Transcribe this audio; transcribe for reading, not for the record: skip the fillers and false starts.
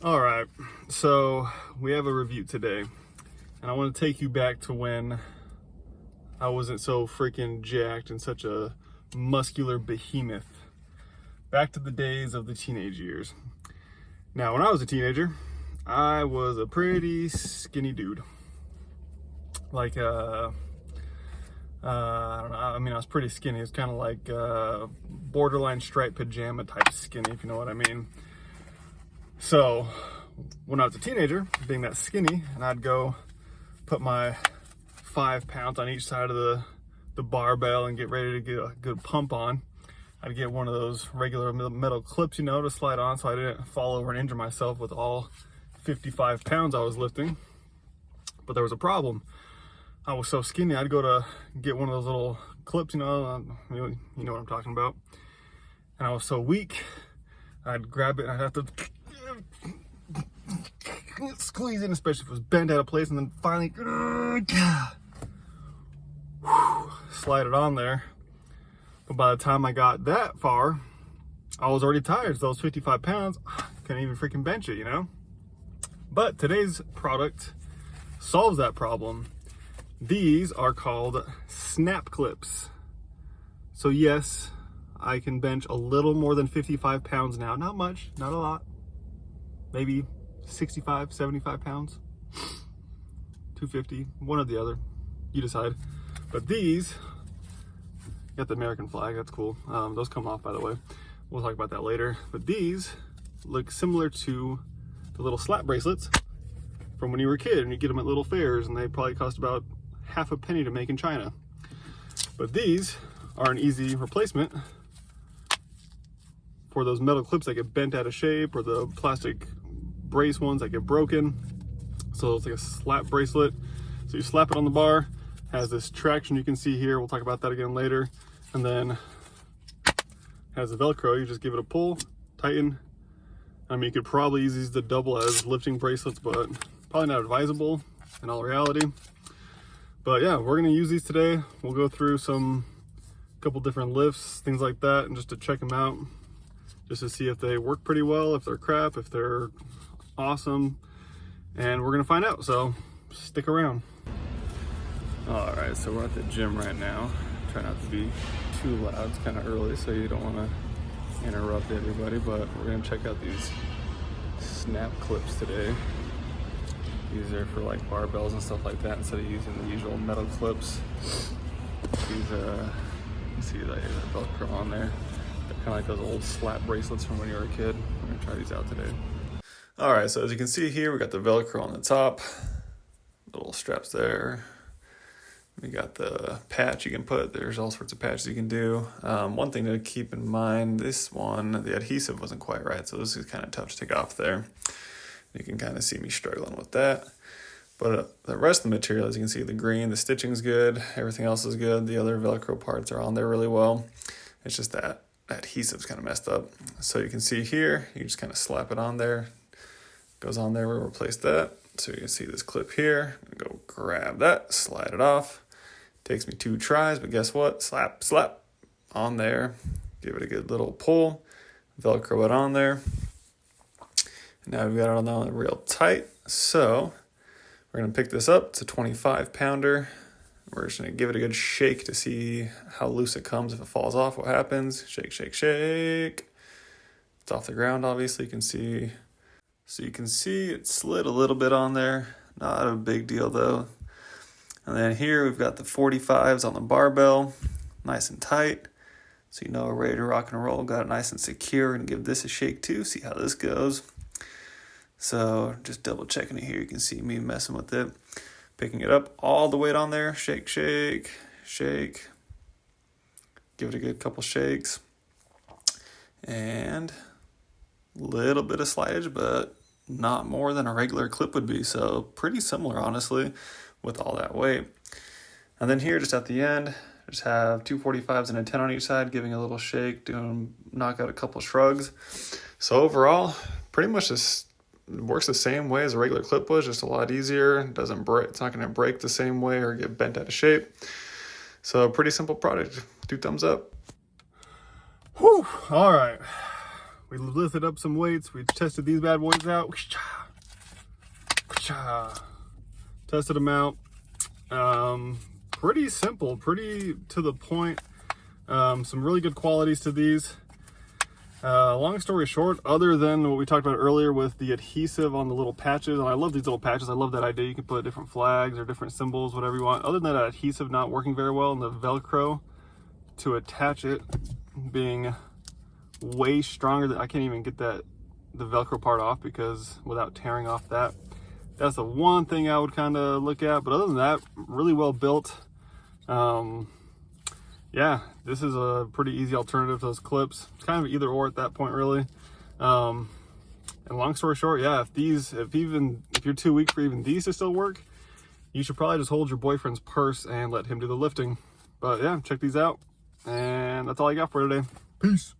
All right, so we have a review today, and I want to take you back to when I wasn't so freaking jacked and such a muscular behemoth. Back to the days of the teenage years. Now, when I was a teenager, I was a pretty skinny dude. Like, I don't know, I mean, I was pretty skinny. It was kind of like borderline striped pajama type skinny, if you know what I mean. So, when I was a teenager, being that skinny, and I'd go put my 5 pounds on each side of the barbell and get ready to get a good pump on, I'd get one of those regular metal clips, you know, to slide on so I didn't fall over and injure myself with all 55 pounds I was lifting. But there was a problem. I was so skinny, I'd go to get one of those little clips, you know what I'm talking about. And I was so weak, I'd grab it and I'd have to squeeze it, especially if it was bent out of place, and then finally slide it on there. But by the time I got that far, I was already tired. So those 55 pounds, couldn't even freaking bench it, you know? But today's product solves that problem. These are called SnapClips. So yes, I can bench a little more than 55 pounds now. Not much, not a lot. Maybe 65, 75 pounds, 250, one or the other, you decide. But these, got the American flag, that's cool. Those come off, by the way. We'll talk about that later. But these look similar to the little slap bracelets from when you were a kid and you get them at little fairs, and they probably cost about half a penny to make in China. But these are an easy replacement for those metal clips that get bent out of shape, or the plastic brace ones that get broken. So it's like a slap bracelet. So you slap it on the bar, has this traction you can see here. We'll talk about that again later. And then has a Velcro. You just give it a pull, tighten. I mean, you could probably use these to double as lifting bracelets, but probably not advisable in all reality. But yeah, we're gonna use these today. We'll go through couple different lifts, things like that, and just to check them out, just to see if they work pretty well, if they're crap, if they're awesome, and we're gonna find out, so stick around. All right, so we're at the gym right now. Try not to be too loud, it's kind of early, so you don't want to interrupt everybody, but we're gonna check out these SnapClips today. These are for like barbells and stuff like that, instead of using the usual metal clips. These you see that Velcro on there. They're kind of like those old slap bracelets from when you were a kid. We're gonna try these out today. All right, so as you can see here, we got the Velcro on the top, little straps there. We got the patch you can put. There's all sorts of patches you can do. One thing to keep in mind, this one, the adhesive wasn't quite right, so this is kind of tough to take off there. You can kind of see me struggling with that. But the rest of the material, as you can see, the green, the stitching's good, everything else is good. The other Velcro parts are on there really well. It's just that adhesive's kind of messed up. So you can see here, you just kind of slap it on there. Goes on there, we'll replace that. So you can see this clip here. I'm gonna go grab that, slide it off. Takes me 2 tries, but guess what? Slap, slap on there. Give it a good little pull. Velcro it on there. And now we've got it on there real tight. So we're gonna pick this up. It's a 25 pounder. We're just gonna give it a good shake to see how loose it comes. If it falls off, what happens? Shake, shake, shake. It's off the ground, obviously. You can see. So you can see it slid a little bit on there. Not a big deal though. And then here we've got the 45s on the barbell, nice and tight. So you know we're ready to rock and roll. Got it nice and secure, and give this a shake too. See how this goes. So just double checking it here. You can see me messing with it. Picking it up, all the weight on there. Shake, shake, shake. Give it a good couple shakes. And a little bit of slidage, but not more than a regular clip would be. So pretty similar, honestly, with all that weight. And then here, just at the end, just have 2 45s and a 10 on each side, giving a little shake, knock out a couple shrugs. So overall, pretty much this works the same way as a regular clip was, just a lot easier. It doesn't break. It's not going to break the same way or get bent out of shape. So pretty simple product. 2 thumbs up. Whew. All right. We lifted up some weights. We tested these bad boys out. Tested them out. Pretty simple, pretty to the point. Some really good qualities to these. Long story short, other than what we talked about earlier with the adhesive on the little patches, and I love these little patches. I love that idea. You can put different flags or different symbols, whatever you want. Other than that adhesive not working very well and the Velcro to attach it being way stronger than I can't even get the Velcro part off because without tearing off that's the one thing I would kind of look at. But other than that, really well built. Yeah, this is a pretty easy alternative to those clips. It's kind of either or at that point, really. And long story short, yeah, if you're too weak for even these to still work, you should probably just hold your boyfriend's purse and let him do the lifting. But yeah, check these out. And that's all I got for today. Peace.